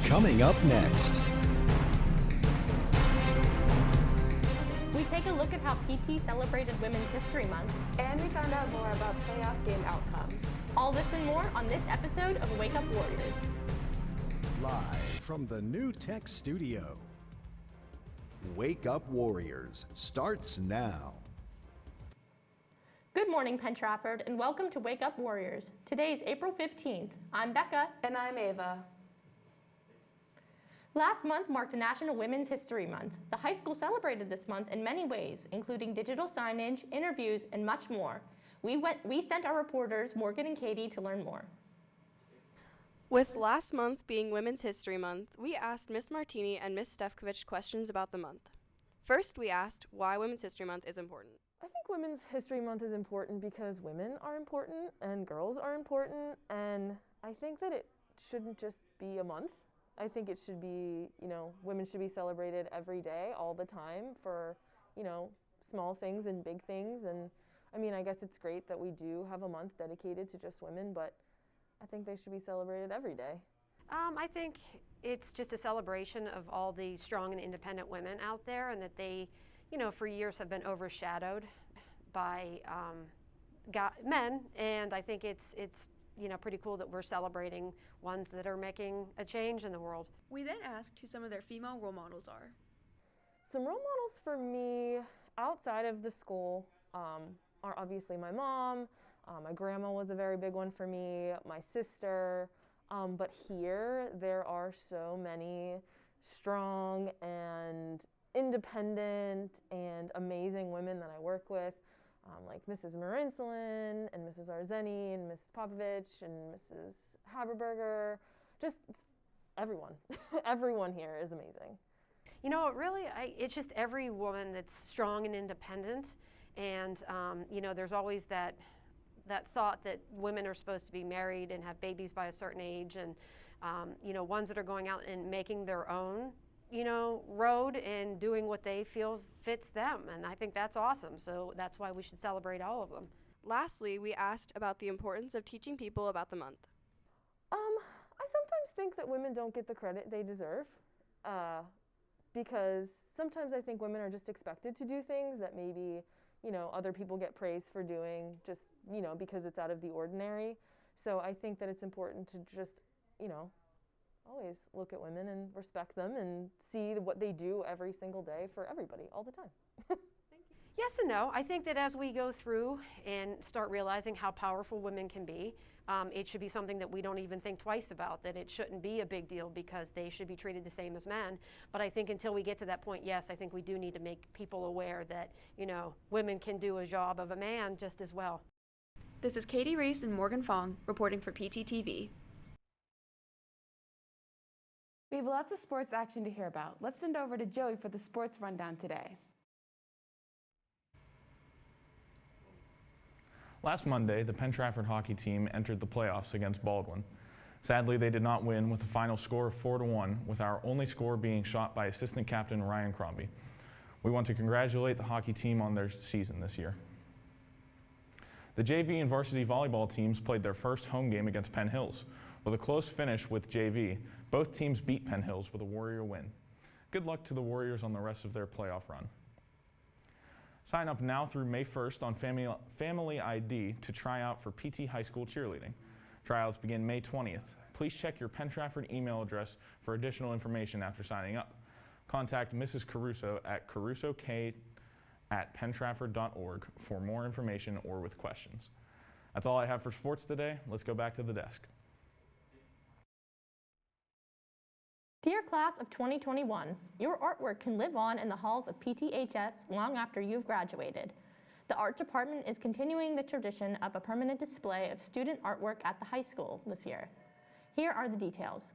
Coming up next. We take a look at how PT celebrated Women's History Month. And we found out more about playoff game outcomes. All this and more on this episode of Wake Up Warriors. Live from the New Tech Studio. Wake Up Warriors starts now. Good morning, Penn Trafford, and welcome to Wake Up Warriors. Today is April 15th. I'm Becca. And I'm Ava. Last month marked National Women's History Month. The high school celebrated this month in many ways, including digital signage, interviews, and much more. We sent our reporters, Morgan and Katie, to learn more. With last month being Women's History Month, we asked Miss Martini and Miss Stefkovich questions about the month. First, we asked why Women's History Month is important. I think Women's History Month is important because women are important and girls are important, and I think that it shouldn't just be a month. I think it should be, women should be celebrated every day, all the time for, small things and big things. And I guess it's great that we do have a month dedicated to just women, but I think they should be celebrated every day. I think it's just a celebration of all the strong and independent women out there, and that they, for years have been overshadowed by men. And I think it's pretty cool that we're celebrating ones that are making a change in the world. We then asked who some of their female role models are. Some role models for me outside of the school are obviously my mom. My grandma was a very big one for me, my sister. But here there are so many strong and independent and amazing women that I work with. Like Mrs. Marinsalin and Mrs. Arzeni and Mrs. Popovich and Mrs. Haberberger, just everyone. Everyone here is amazing. It's just every woman that's strong and independent, and there's always that thought that women are supposed to be married and have babies by a certain age, and ones that are going out and making their own road and doing what they feel fits them. And I think that's awesome. So that's why we should celebrate all of them. Lastly, we asked about the importance of teaching people about the month. I sometimes think that women don't get the credit they deserve because sometimes I think women are just expected to do things that maybe, other people get praised for doing just, because it's out of the ordinary. So I think that it's important to just, always look at women and respect them and see what they do every single day for everybody all the time. Thank you. Yes and no. I think that as we go through and start realizing how powerful women can be, it should be something that we don't even think twice about, that it shouldn't be a big deal because they should be treated the same as men. But I think until we get to that point, yes, I think we do need to make people aware that, women can do a job of a man just as well. This is Katie Reese and Morgan Fong reporting for PTTV. We have lots of sports action to hear about. Let's send over to Joey for the sports rundown today. Last Monday, the Penn Trafford hockey team entered the playoffs against Baldwin. Sadly, they did not win with a final score of 4-1, with our only score being shot by assistant captain Ryan Crombie. We want to congratulate the hockey team on their season this year. The JV and varsity volleyball teams played their first home game against Penn Hills. With a close finish with JV, both teams beat Penn Hills with a Warrior win. Good luck to the Warriors on the rest of their playoff run. Sign up now through May 1st on Family ID to try out for PT High School cheerleading. Tryouts begin May 20th. Please check your Penn Trafford email address for additional information after signing up. Contact Mrs. Caruso at carusok@penntrafford.org for more information or with questions. That's all I have for sports today. Let's go back to the desk. Dear Class of 2021, your artwork can live on in the halls of PTHS long after you've graduated. The art department is continuing the tradition of a permanent display of student artwork at the high school this year. Here are the details.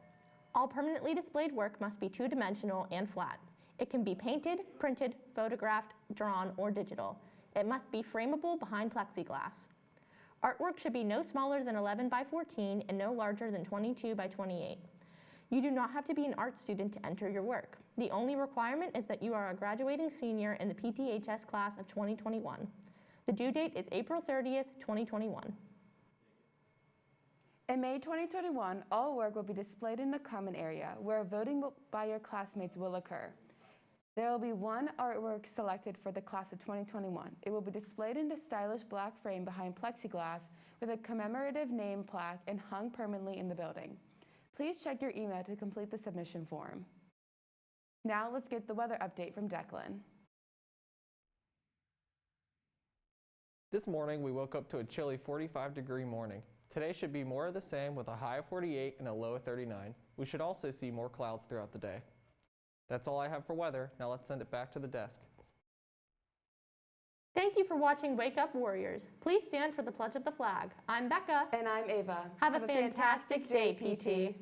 All permanently displayed work must be two-dimensional and flat. It can be painted, printed, photographed, drawn, or digital. It must be frameable behind plexiglass. Artwork should be no smaller than 11 by 14 and no larger than 22 by 28. You do not have to be an art student to enter your work. The only requirement is that you are a graduating senior in the PTHS class of 2021. The due date is April 30th, 2021. In May 2021, all work will be displayed in the common area where voting by your classmates will occur. There will be one artwork selected for the class of 2021. It will be displayed in a stylish black frame behind plexiglass with a commemorative name plaque and hung permanently in the building. Please check your email to complete the submission form. Now let's get the weather update from Declan. This morning we woke up to a chilly 45-degree morning. Today should be more of the same with a high of 48 and a low of 39. We should also see more clouds throughout the day. That's all I have for weather. Now let's send it back to the desk. Thank you for watching Wake Up Warriors. Please stand for the Pledge of the Flag. I'm Becca. And I'm Ava. Have a fantastic day, PT.